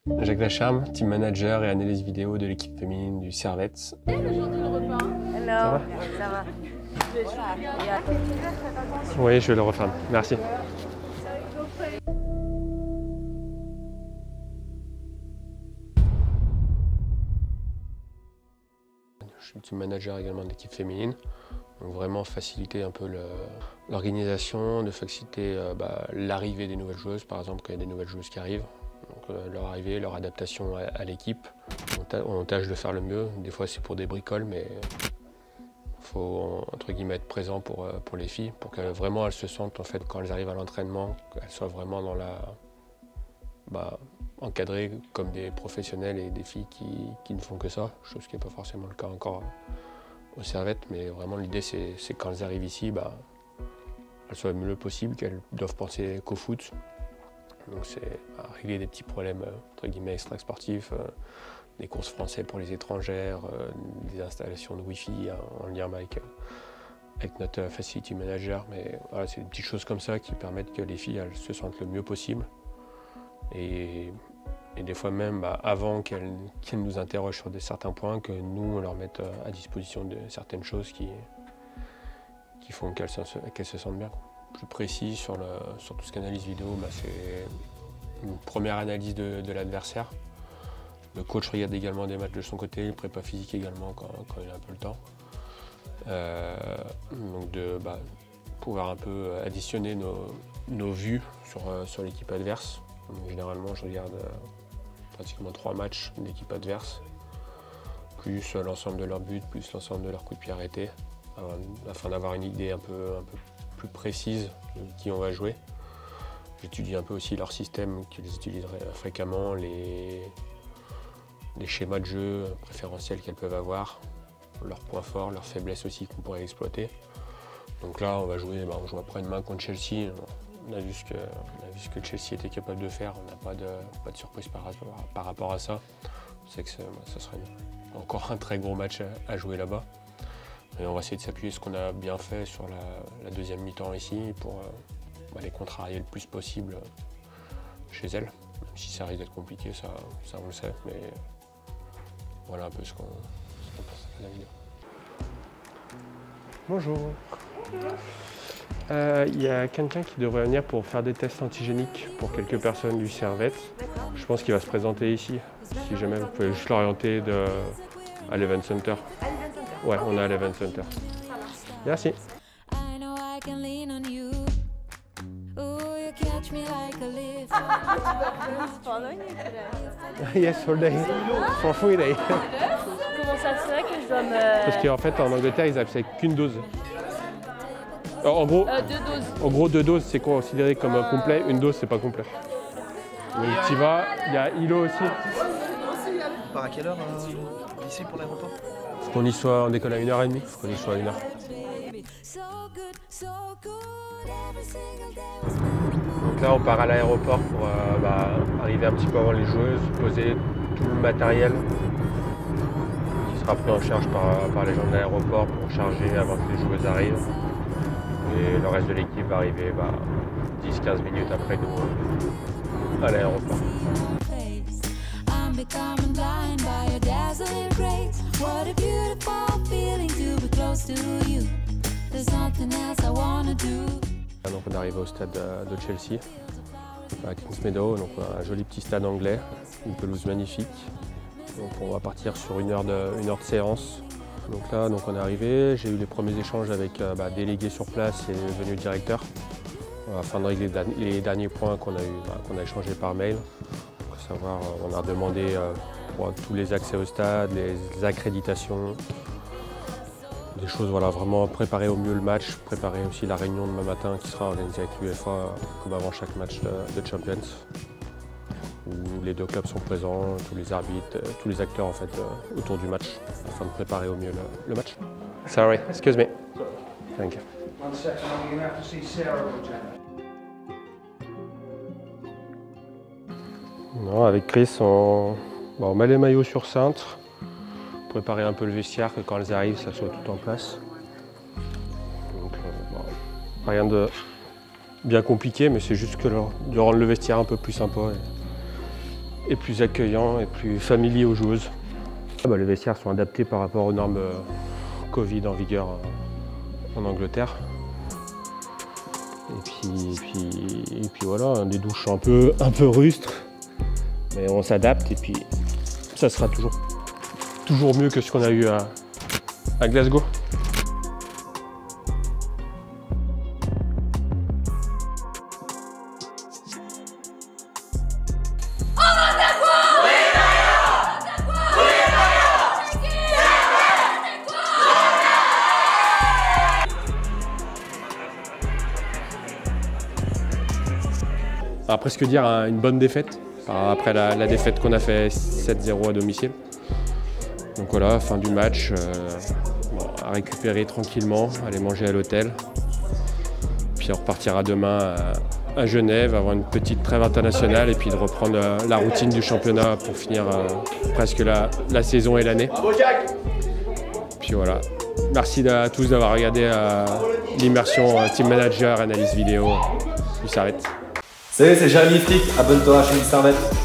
Jacques Lacharme, team manager et analyse vidéo de l'équipe féminine du Servette. Hello, Ça va? ça va. Oui, je vais le refaire. Merci. Je suis team manager également de l'équipe féminine. Donc vraiment faciliter un peu l'organisation, de faciliter l'arrivée des nouvelles joueuses, par exemple quand il y a des nouvelles joueuses qui arrivent. Donc, leur arrivée, leur adaptation à l'équipe. On tâche de faire le mieux. Des fois c'est pour des bricoles, mais il faut entre guillemets être présent pour les filles, pour qu'elles vraiment elles se sentent en fait quand elles arrivent à l'entraînement, qu'elles soient vraiment dans encadrées comme des professionnels et des filles qui ne font que ça, chose qui n'est pas forcément le cas encore au Servette, mais vraiment l'idée c'est quand elles arrivent ici, elles soient le mieux possible, qu'elles doivent penser qu'au foot. Donc c'est régler des petits problèmes entre guillemets extra-sportifs, des courses français pour les étrangères, des installations de Wi-Fi en lien avec notre facility manager. Mais voilà, c'est des petites choses comme ça qui permettent que les filles elles se sentent le mieux possible. Et des fois même avant qu'elles nous interrogent sur certains points, que nous on leur mette à disposition de certaines choses qui font qu'elles se sentent bien. Plus précis sur tout ce qu'analyse vidéo, c'est une première analyse de l'adversaire. Le coach regarde également des matchs de son côté, le prépa physique également quand il a un peu le temps. Donc de pouvoir un peu additionner nos vues sur l'équipe adverse. Donc, généralement je regarde pratiquement 3 matchs d'équipe adverse, plus l'ensemble de leurs buts, plus l'ensemble de leurs coups de pied arrêtés, afin d'avoir une idée un peu plus précise de qui on va jouer. J'étudie un peu aussi leur système qu'ils utiliseraient fréquemment, les schémas de jeu préférentiels qu'elles peuvent avoir, leurs points forts, leurs faiblesses aussi qu'on pourrait exploiter. Donc là, on va jouer, on joue après-demain contre Chelsea. On a vu ce que Chelsea était capable de faire. On n'a pas de surprise par rapport à ça. Je sais que ça serait encore un très gros match à jouer là-bas. Et on va essayer de s'appuyer sur ce qu'on a bien fait sur la deuxième mi-temps ici pour les contrarier le plus possible chez elles. Même si ça risque d'être compliqué, ça on le sait, mais voilà un peu ce qu'on pense à la vidéo. Bonjour. Il y a quelqu'un qui devrait venir pour faire des tests antigéniques pour quelques personnes du Servette. Je pense qu'il va se présenter ici. Si jamais vous pouvez juste l'orienter à l'Event Center. Ouais, on est à l'Event Center. Merci. Yes, all day. For free day. Comment ça se fait que je dois me... Parce qu'en fait, en Angleterre, ils acceptent qu'une dose. En gros, 2 doses. En gros, 2 doses, c'est considéré comme complet. Une dose, c'est pas complet. Donc tu vas, il y a Hilo aussi. On part à quelle heure ici pour l'aéroport? Faut qu'on y soit, on décolle à 1h30. Faut qu'on y soit à 1h. Donc là, on part à l'aéroport pour arriver un petit peu avant les joueuses, poser tout le matériel qui sera pris en charge par les gens de l'aéroport pour charger avant que les joueuses arrivent. Et le reste de l'équipe va arriver 10-15 minutes après nous à l'aéroport. Donc on est arrivé au stade de Chelsea, à Kings Meadow, donc un joli petit stade anglais, une pelouse magnifique. Donc on va partir sur une heure de séance. Donc là, on est arrivé, j'ai eu les premiers échanges avec délégués sur place et venu directeur, afin de régler les derniers points qu'on a échangés par mail. Pour savoir, on a demandé pour tous les accès au stade, les accréditations, des choses, vraiment préparer au mieux le match, préparer aussi la réunion demain matin qui sera organisée avec l'UEFA comme avant chaque match de Champions, où les deux clubs sont présents, tous les arbitres, tous les acteurs en fait autour du match, afin de préparer au mieux le match. Sorry, excuse me. Thank you. One second, I'm gonna have to see Sarah or Jenna. Non, avec Chris, on met les maillots sur cintre, préparer un peu le vestiaire, que quand elles arrivent, ça soit tout en place. Donc, rien de bien compliqué, mais c'est juste que de rendre le vestiaire un peu plus sympa est plus accueillant et plus familier aux joueuses. Les vestiaires sont adaptés par rapport aux normes Covid en vigueur en Angleterre. Et puis voilà, des douches un peu rustres, mais on s'adapte et puis ça sera toujours mieux que ce qu'on a eu à Glasgow. Presque dire une bonne défaite, après la défaite qu'on a fait 7-0 à domicile. Donc voilà, fin du match, à récupérer tranquillement, aller manger à l'hôtel. Puis on repartira demain à Genève, avoir une petite trêve internationale et puis de reprendre la routine du championnat pour finir presque la saison et l'année. Puis voilà, merci à tous d'avoir regardé l'immersion Team Manager, analyse vidéo du Servette. Salut, c'est Jérémy Flick, abonne-toi à la chaîne du Servette.